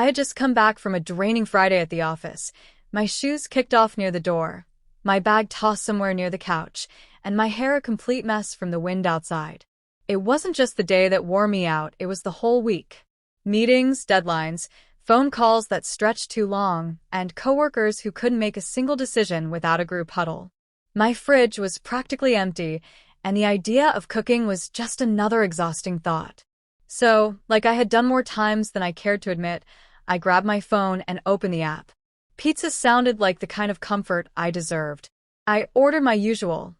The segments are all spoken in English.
I had just come back from a draining Friday at the office. My shoes kicked off near the door, my bag tossed somewhere near the couch, and my hair a complete mess from the wind outside. It wasn't just the day that wore me out, it was the whole week. Meetings, deadlines, phone calls that stretched too long, and coworkers who couldn't make a single decision without a group huddle. My fridge was practically empty, and the idea of cooking was just another exhausting thought. So, like I had done more times than I cared to admit, I grabbed my phone and opened the app. Pizza sounded like the kind of comfort I deserved. I ordered my usual: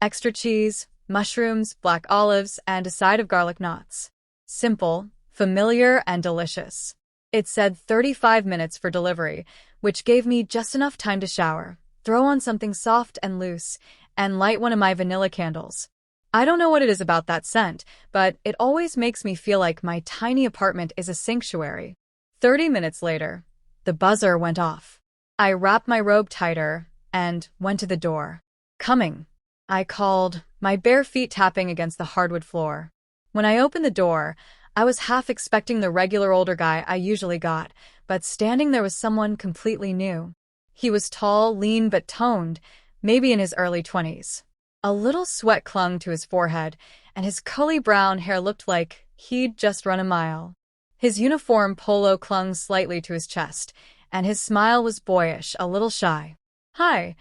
extra cheese, mushrooms, black olives, and a side of garlic knots. Simple, familiar, and delicious. It said 35 minutes for delivery, which gave me just enough time to shower, throw on something soft and loose, and light one of my vanilla candles. I don't know what it is about that scent, but it always makes me feel like my tiny apartment is a sanctuary. 30 minutes later, the buzzer went off. I wrapped my robe tighter and went to the door. "Coming," I called, my bare feet tapping against the hardwood floor. When I opened the door, I was half expecting the regular older guy I usually got, but standing there was someone completely new. He was tall, lean but toned, maybe in his early 20s. A little sweat clung to his forehead, and his curly brown hair looked like he'd just run a mile. His uniform polo clung slightly to his chest, and his smile was boyish, a little shy. "Hi,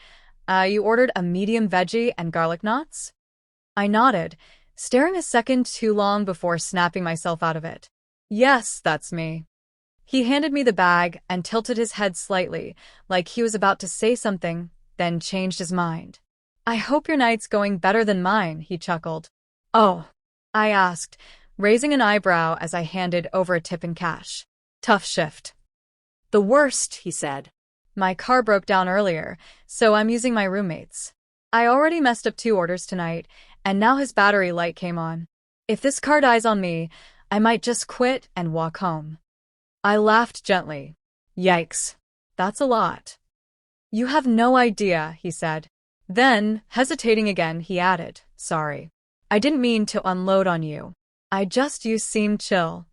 you ordered a medium veggie and garlic knots?" I nodded, staring a second too long before snapping myself out of it. "Yes, that's me." He handed me the bag and tilted his head slightly, like he was about to say something, then changed his mind. "I hope your night's going better than mine," he chuckled. "Oh?" I asked, raising an eyebrow as I handed over a tip in cash. "Tough shift." "The worst," he said. "My car broke down earlier, so I'm using my roommate's. I already messed up 2 orders tonight, and now his battery light came on. If this car dies on me, I might just quit and walk home." I laughed gently. "Yikes. That's a lot." "You have no idea," he said. Then, hesitating again, he added, "Sorry. I didn't mean to unload on you. You seemed chill."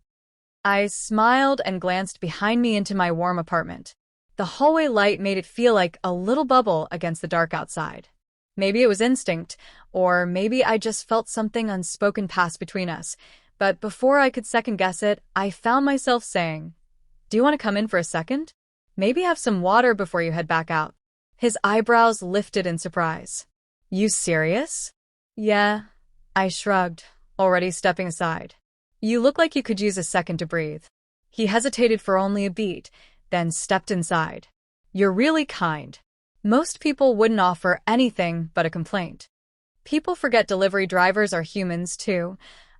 I smiled and glanced behind me into my warm apartment. The hallway light made it feel like a little bubble against the dark outside. Maybe it was instinct, or maybe I just felt something unspoken pass between us, but before I could second-guess it, I found myself saying, "Do you want to come in for a second? Maybe have some water before you head back out." His eyebrows lifted in surprise. "You serious?" "Yeah," I shrugged, already stepping aside. "You look like you could use a second to breathe." He hesitated for only a beat, then stepped inside. "You're really kind. Most people wouldn't offer anything but a complaint." "People forget delivery drivers are humans, too,"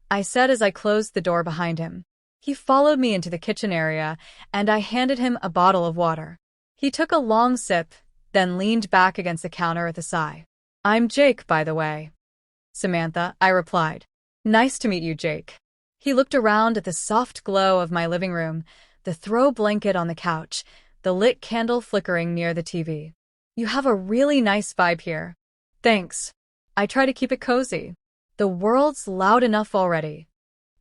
I said as I closed the door behind him. He followed me into the kitchen area, and I handed him a bottle of water. He took a long sip, then leaned back against the counter with a sigh. "I'm Jake, by the way." "Samantha," I replied. "Nice to meet you, Jake." He looked around at the soft glow of my living room, the throw blanket on the couch, the lit candle flickering near the TV. "You have a really nice vibe here." "Thanks. I try to keep it cozy. The world's loud enough already."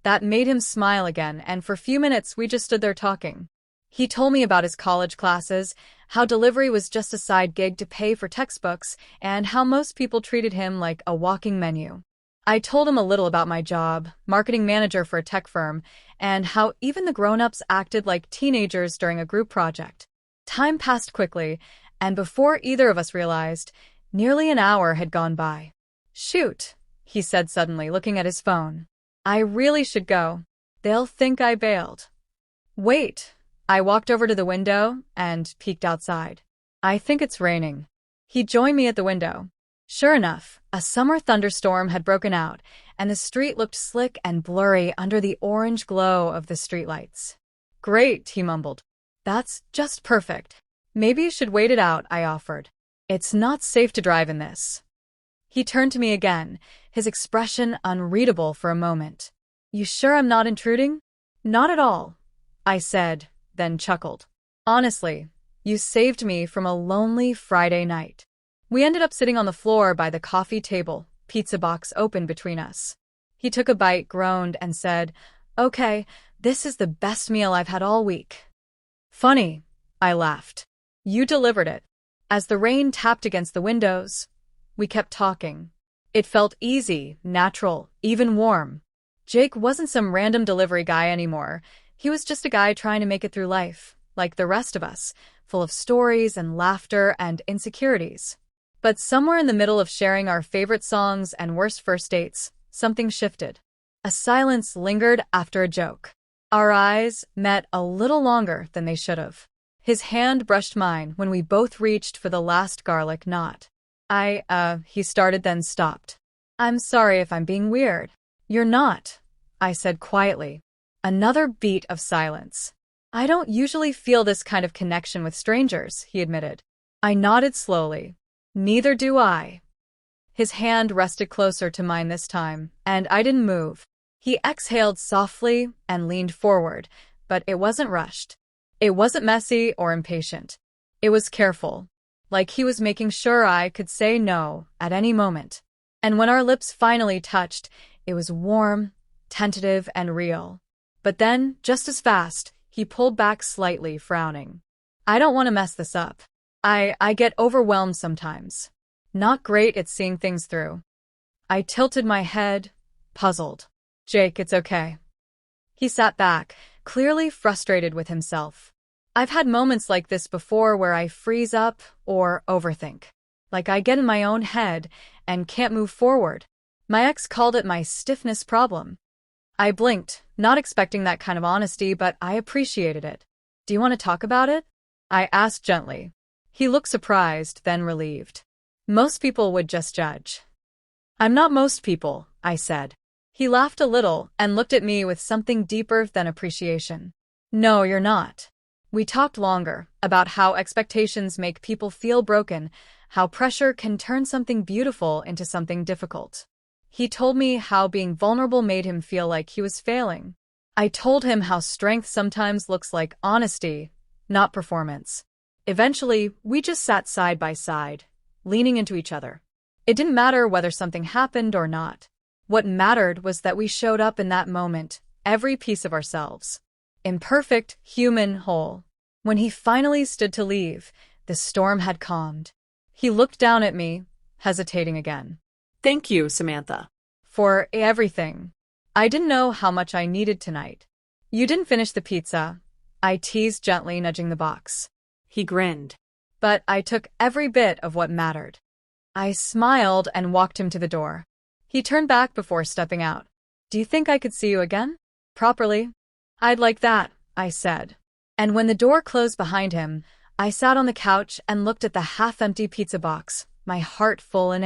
That made him smile again, and for a few minutes we just stood there talking. He told me about his college classes, how delivery was just a side gig to pay for textbooks, and how most people treated him like a walking menu. I told him a little about my job, marketing manager for a tech firm, and how even the grown-ups acted like teenagers during a group project. Time passed quickly, and before either of us realized, nearly an hour had gone by. "Shoot," he said suddenly, looking at his phone. "I really should go. They'll think I bailed." "Wait." I walked over to the window and peeked outside. "I think it's raining." He joined me at the window. Sure enough, a summer thunderstorm had broken out, and the street looked slick and blurry under the orange glow of the streetlights. "Great," he mumbled. "That's just perfect. Maybe you should wait it out," I offered. "It's not safe to drive in this." He turned to me again, his expression unreadable for a moment. "You sure I'm not intruding?" "Not at all," I said, then chuckled. "Honestly, you saved me from a lonely Friday night." We ended up sitting on the floor by the coffee table, pizza box open between us. He took a bite, groaned, and said, "Okay, this is the best meal I've had all week." Funny, I laughed. You delivered it. As the rain tapped against the windows, we kept talking. It felt easy, natural, even warm. Jake wasn't some random delivery guy anymore. He was just a guy trying to make it through life, like the rest of us, full of stories and laughter and insecurities. But somewhere in the middle of sharing our favorite songs and worst first dates, something shifted. A silence lingered after a joke. Our eyes met a little longer than they should have. His hand brushed mine when we both reached for the last garlic knot. He started then stopped. I'm sorry if I'm being weird. You're not, I said quietly. Another beat of silence. I don't usually feel this kind of connection with strangers, he admitted. I nodded slowly. Neither do I. His hand rested closer to mine this time, and I didn't move. He exhaled softly and leaned forward, but it wasn't rushed. It wasn't messy or impatient. It was careful, like he was making sure I could say no at any moment. And when our lips finally touched, it was warm, tentative, and real. But then, just as fast, he pulled back slightly, frowning. I don't want to mess this up. I get overwhelmed sometimes. Not great at seeing things through. I tilted my head, puzzled. Jake, it's okay. He sat back, clearly frustrated with himself. I've had moments like this before where I freeze up or overthink. Like I get in my own head and can't move forward. My ex called it my stiffness problem. I blinked, not expecting that kind of honesty, but I appreciated it. Do you want to talk about it? I asked gently. He looked surprised, then relieved. Most people would just judge. I'm not most people, I said. He laughed a little and looked at me with something deeper than appreciation. No, you're not. We talked longer about how expectations make people feel broken, how pressure can turn something beautiful into something difficult. He told me how being vulnerable made him feel like he was failing. I told him how strength sometimes looks like honesty, not performance. Eventually, we just sat side by side, leaning into each other. It didn't matter whether something happened or not. What mattered was that we showed up in that moment, every piece of ourselves. Imperfect, human, whole. When he finally stood to leave, the storm had calmed. He looked down at me, hesitating again. Thank you, Samantha. For everything. I didn't know how much I needed tonight. You didn't finish the pizza, I teased gently, nudging the box. He grinned. But I took every bit of what mattered. I smiled and walked him to the door. He turned back before stepping out. Do you think I could see you again? Properly? I'd like that, I said. And when the door closed behind him, I sat on the couch and looked at the half-empty pizza box, my heart full in